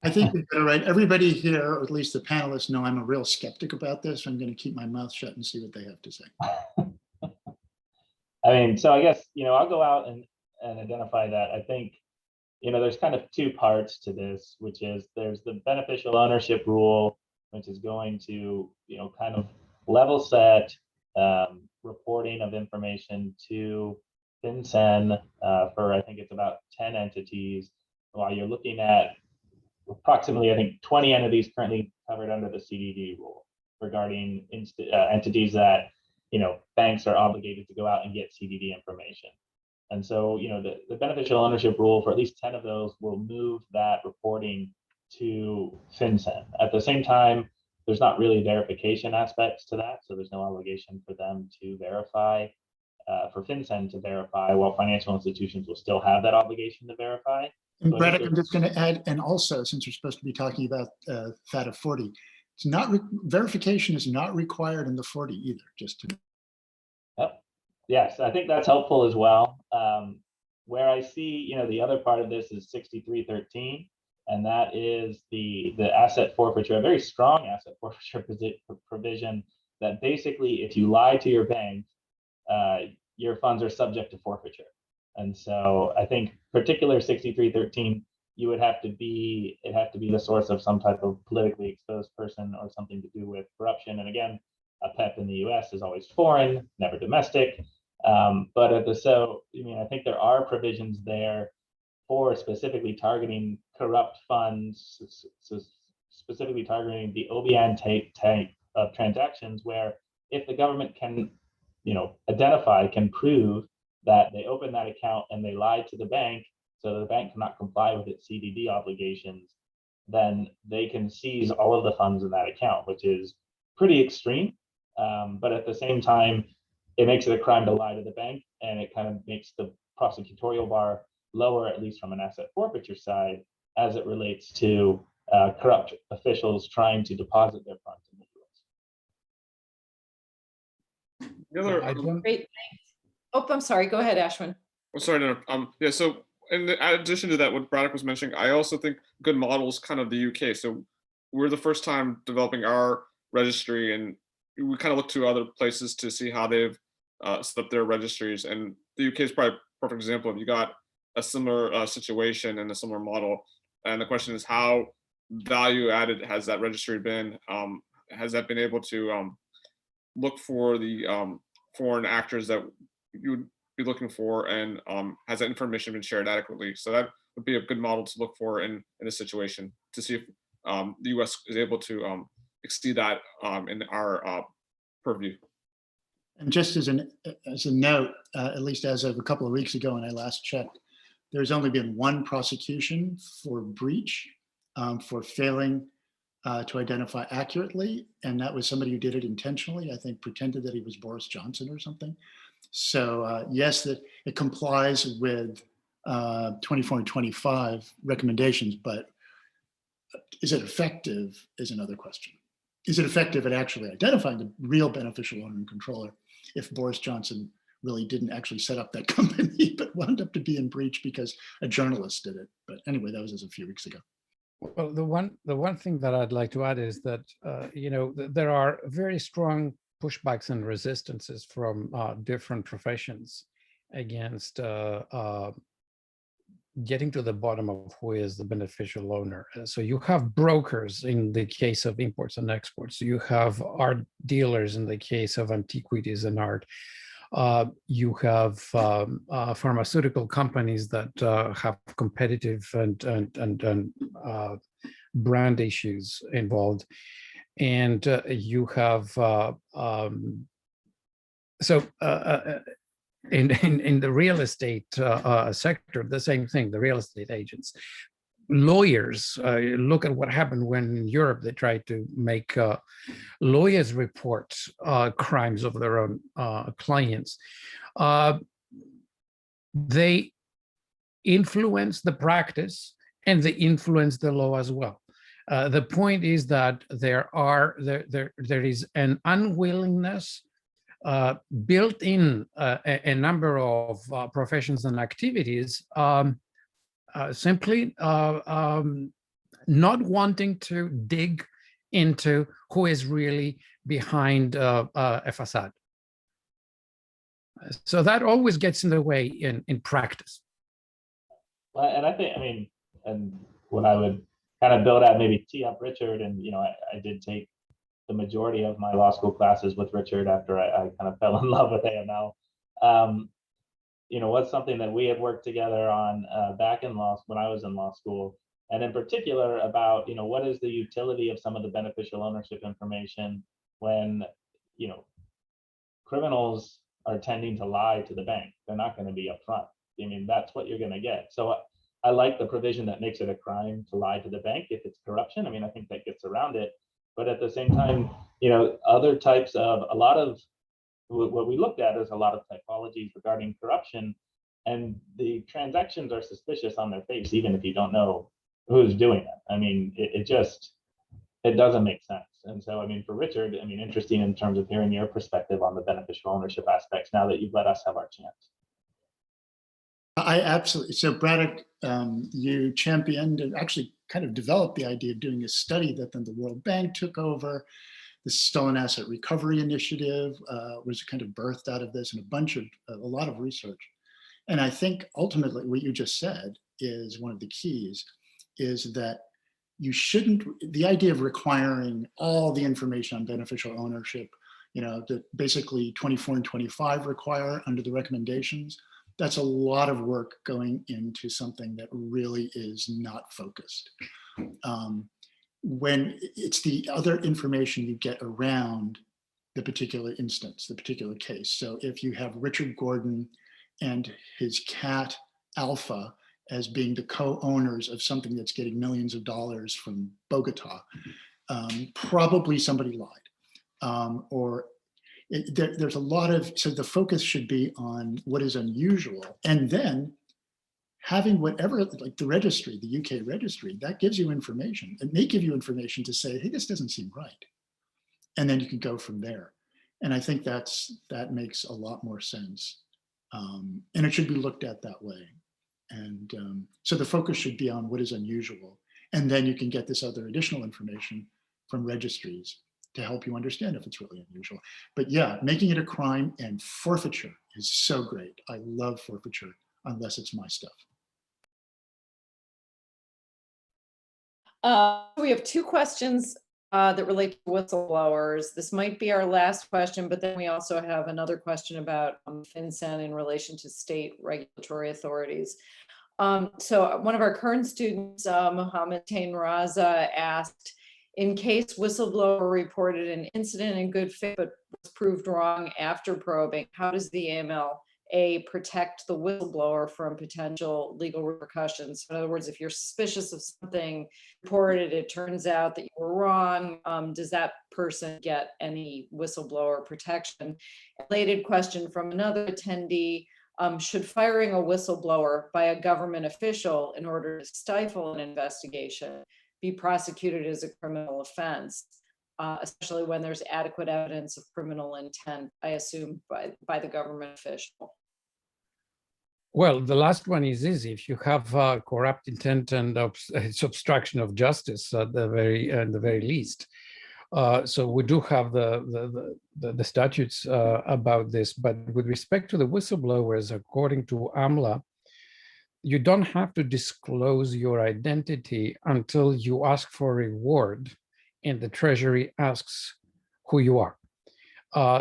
I think you've got it right. Everybody here, or at least the panelists, know I'm a real skeptic about this. I'm going to keep my mouth shut and see what they have to say. I mean, so I guess, I'll go out and identify that. I think, there's kind of two parts to this, which is there's the beneficial ownership rule, which is going to, kind of level set reporting of information to Fincen for, I think it's about 10 entities, while you're looking at approximately, I think, 20 entities currently covered under the CDD rule regarding entities that, banks are obligated to go out and get CDD information. And so, the beneficial ownership rule for at least 10 of those will move that reporting to Fincen. At the same time, there's not really verification aspects to that. So there's no obligation for them to verify, for Fincen to verify, while financial institutions will still have that obligation to verify. And Braddock, I'm just going to add, and also, since we're supposed to be talking about FATF 40, it's not verification is not required in the 40 either, just to. Yep. Yes, I think that's helpful as well. Where I see, the other part of this is 6313, and that is the asset forfeiture, a very strong asset forfeiture provision that basically, if you lie to your bank, your funds are subject to forfeiture. And so I think particular 6313, it have to be the source of some type of politically exposed person or something to do with corruption. And again, a PEP in the US is always foreign, never domestic. But I think there are provisions there for specifically targeting corrupt funds, so specifically targeting the OBN type of transactions, where if the government can, can prove that they opened that account and they lied to the bank so that the bank cannot comply with its CDD obligations, then they can seize all of the funds in that account, which is pretty extreme. But at the same time, it makes it a crime to lie to the bank, and it kind of makes the prosecutorial bar lower, at least from an asset forfeiture side, as it relates to corrupt officials trying to deposit their funds in the US. Great, thanks. Oh, I'm sorry. Go ahead, Ashwin. Oh, sorry to interrupt. Yeah, so in addition to that, what Braddock was mentioning, I also think good model is kind of the UK. So we're the first time developing our registry, and we kind of look to other places to see how they've set up their registries. And the UK is probably a perfect example. If you got a similar situation and a similar model, and the question is, how value added has that registry been? Has that been able to look for the foreign actors that you would be looking for, and has that information been shared adequately? So that would be a good model to look for in a situation, to see if the US is able to exceed that in our purview. And just as a note, at least as of a couple of weeks ago when I last checked, there's only been one prosecution for breach, for failing to identify accurately. And that was somebody who did it intentionally, I think pretended that he was Boris Johnson or something. So yes, that it complies with 24 and 25 recommendations, but is it effective is another question. Is it effective at actually identifying the real beneficial owner and controller if Boris Johnson really didn't actually set up that company, but wound up to be in breach because a journalist did it? But anyway, that was just a few weeks ago. Well, the one thing that I'd like to add is that there are very strong pushbacks and resistances from different professions against getting to the bottom of who is the beneficial owner. So you have brokers in the case of imports and exports. You have art dealers in the case of antiquities and art. You have pharmaceutical companies that have competitive and brand issues involved, and you have in the real estate sector, the same thing. The real estate agents, lawyers. Look at what happened when in Europe they tried to make lawyers report crimes of their own clients. They influence the practice and they influence the law as well. The point is that there is an unwillingness built in a number of professions and activities, simply not wanting to dig into who is really behind a facade. So that always gets in the way in practice. Well, and I think, I mean, and what I would kind of build at, maybe tee up Richard, and I did take the majority of my law school classes with Richard after I kind of fell in love with AML. What's something that we had worked together on back in when I was in law school, and in particular about, what is the utility of some of the beneficial ownership information when, criminals are tending to lie to the bank. They're not going to be upfront. I mean, that's what you're going to get. So I like the provision that makes it a crime to lie to the bank if it's corruption. I mean, I think that gets around it. But at the same time, other types of, a lot of what we looked at is a lot of typologies regarding corruption, and the transactions are suspicious on their face, even if you don't know who's doing it. I mean, it doesn't make sense. And so, I mean, for Richard, I mean, interesting in terms of hearing your perspective on the beneficial ownership aspects now that you've let us have our chance. I absolutely. So Braddock, you championed and actually kind of developed the idea of doing a study that then the World Bank took over. The Stolen Asset Recovery Initiative was kind of birthed out of this, and a lot of research. And I think ultimately what you just said is one of the keys, is that you shouldn't, the idea of requiring all the information on beneficial ownership, that basically 24 and 25 require under the recommendations, that's a lot of work going into something that really is not focused. When it's the other information you get around the particular instance, the particular case. So if you have Richard Gordon and his cat Alpha as being the co-owners of something that's getting millions of dollars from Bogota, probably somebody lied. There's a lot of, so the focus should be on what is unusual, and then having whatever, like the registry, the UK registry, that gives you information. It may give you information to say, hey, this doesn't seem right. And then you can go from there. And I think that makes a lot more sense. And it should be looked at that way. And so the focus should be on what is unusual. And then you can get this other additional information from registries to help you understand if it's really unusual. But yeah, making it a crime and forfeiture is so great. I love forfeiture, unless it's my stuff. We have two questions that relate to whistleblowers. This might be our last question, but then we also have another question about Fincen in relation to state regulatory authorities. So one of our current students, Mohammed Tain Raza, asked, in case whistleblower reported an incident in good faith but was proved wrong after probing, how does the AML protect the whistleblower from potential legal repercussions. In other words, if you're suspicious of something, reported, it turns out that you were wrong, does that person get any whistleblower protection? A related question from another attendee, should firing a whistleblower by a government official in order to stifle an investigation be prosecuted as a criminal offense, especially when there's adequate evidence of criminal intent, I assume, by the government official? Well, the last one is easy. If you have corrupt intent and it's obstruction of justice at the very least. So we do have the statutes about this, but with respect to the whistleblowers, according to AMLA, you don't have to disclose your identity until you ask for a reward and the Treasury asks who you are.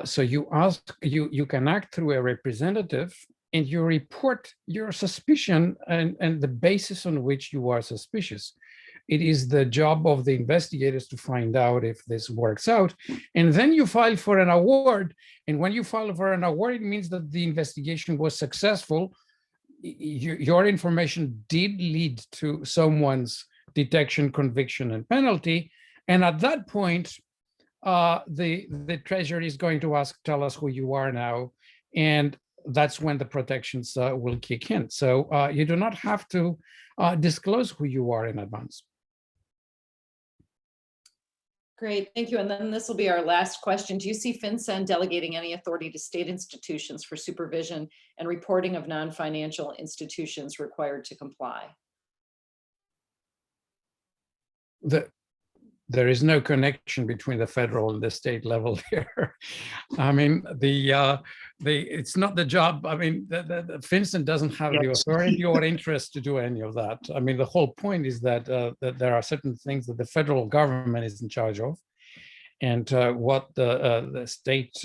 So you can act through a representative and you report your suspicion and the basis on which you are suspicious. It is the job of the investigators to find out if this works out. And then you file for an award. And when you file for an award, it means that the investigation was successful. Your information did lead to someone's detection, conviction, and penalty. And at that point, the Treasury is going to tell us who you are now. And that's when the protections will kick in. So you do not have to disclose who you are in advance. Great, thank you. And then this will be our last question. Do you see Fincen delegating any authority to state institutions for supervision and reporting of non-financial institutions required to comply? There is no connection between the federal and the state level here. I mean, it's not the job. I mean, the Fincen doesn't have the authority or interest to do any of that. I mean, the whole point is that, that there are certain things that the federal government is in charge of, and what the state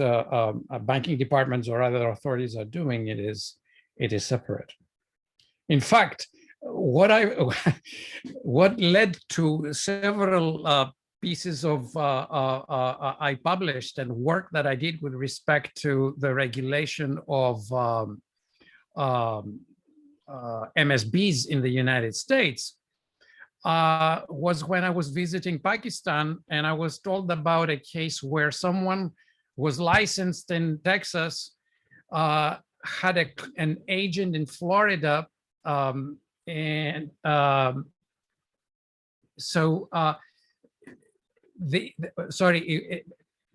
banking departments or other authorities are doing, it is separate. In fact, what led to several pieces of I published and work that I did with respect to the regulation of MSBs in the United States was when I was visiting Pakistan, and I was told about a case where someone was licensed in Texas, had an agent in Florida,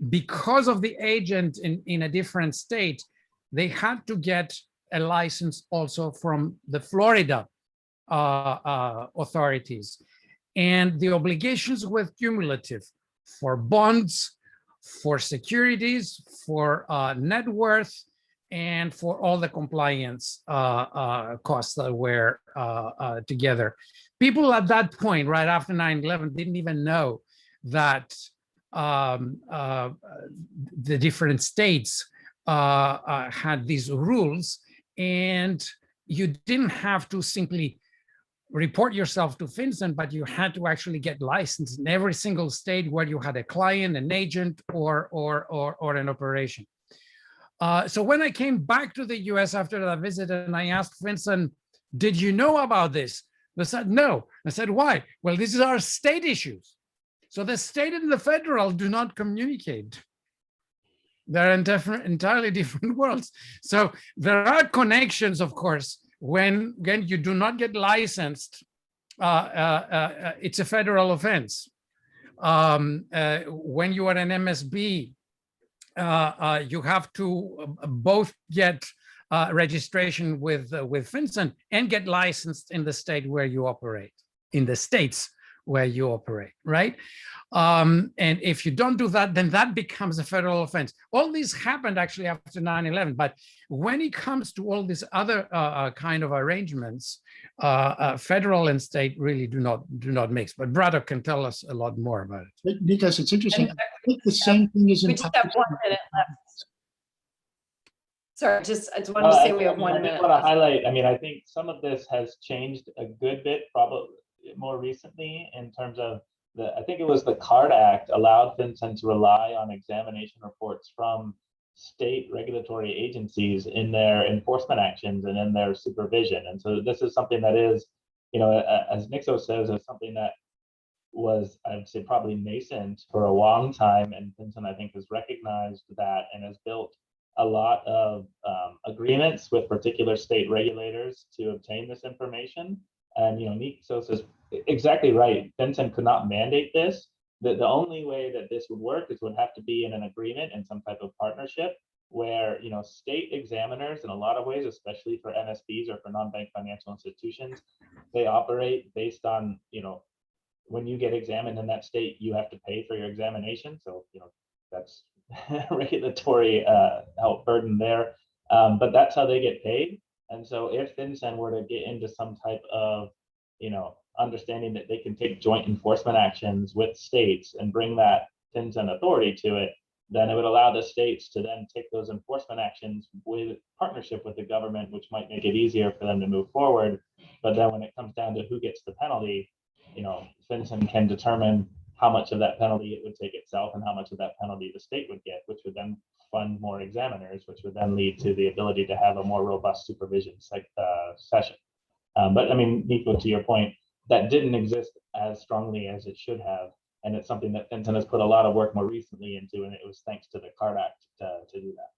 because of the agent in a different state, they had to get a license also from the Florida authorities. And the obligations were cumulative for bonds, for securities, for net worth, and for all the compliance costs that were together. People at that point, right after 9/11, didn't even know that the different states had these rules, and you didn't have to simply report yourself to Fincen, but you had to actually get licensed in every single state where you had a client, an agent, or an operation. So when I came back to the US after that visit and I asked Fincen, did you know about this? They said, no. I said, why? Well, these are state issues. So the state and the federal do not communicate. They're in entirely different worlds. So there are connections, of course, when you do not get licensed, it's a federal offense. When you are an MSB, you have to both get registration with Fincen and get licensed in the state where you operate, in the states where you operate, right? And if you don't do that, then that becomes a federal offense. All this happened actually after 9/11, but when it comes to all these other kind of arrangements, federal and state really do not mix. But Braddock can tell us a lot more about it. But Nikos, it's interesting. I think the same thing is in We just have 1 minute left. Sorry, I just wanted to say we have 1 minute. I just want to highlight, I mean, I think some of this has changed a good bit, probably more recently, in terms of I think it was the CARD Act allowed Fincen to rely on examination reports from state regulatory agencies in their enforcement actions and in their supervision. And so this is something that is, as Nixo says, is something that was, I would say, probably nascent for a long time. And Fincen, I think, has recognized that and has built a lot of agreements with particular state regulators to obtain this information. And, Nixo is exactly right. Fincen could not mandate this. The only way that this would work is would have to be in an agreement and some type of partnership where, state examiners in a lot of ways, especially for NSBs or for non-bank financial institutions, they operate based on, when you get examined in that state, you have to pay for your examination. So, that's regulatory help burden there. But that's how they get paid. And so if Fincen were to get into some type of, understanding that they can take joint enforcement actions with states and bring that Fincen authority to it, then it would allow the states to then take those enforcement actions with partnership with the government, which might make it easier for them to move forward. But then when it comes down to who gets the penalty, Fincen can determine how much of that penalty it would take itself and how much of that penalty the state would get, which would then fund more examiners, which would then lead to the ability to have a more robust supervision session. But I mean, Nico, to your point, that didn't exist as strongly as it should have. And it's something that Fincen has put a lot of work more recently into, and it was thanks to the CARD Act to do that.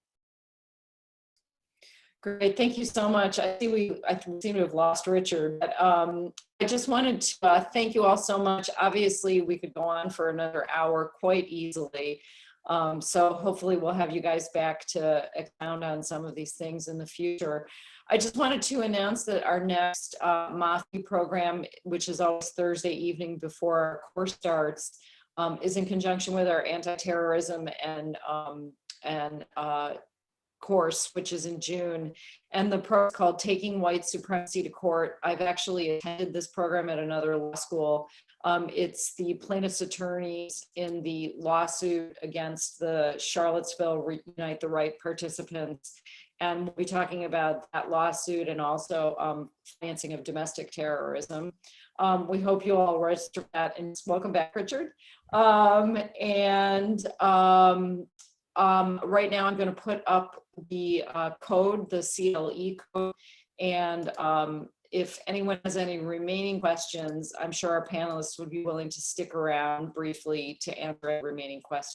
Great, thank you so much. I seem to have lost Richard, but I just wanted to thank you all so much. Obviously, we could go on for another hour quite easily. So hopefully we'll have you guys back to expound on some of these things in the future. I just wanted to announce that our next MAFI program, which is always Thursday evening before our course starts, is in conjunction with our anti-terrorism and course, which is in June. And the program is called Taking White Supremacy to Court. I've actually attended this program at another law school. It's the plaintiff's attorneys in the lawsuit against the Charlottesville Unite the Right participants. And we'll be talking about that lawsuit and also financing of domestic terrorism. We hope you all register that, and welcome back, Richard. Right now I'm going to put up the code, the CLE code, and if anyone has any remaining questions, I'm sure our panelists would be willing to stick around briefly to answer remaining questions.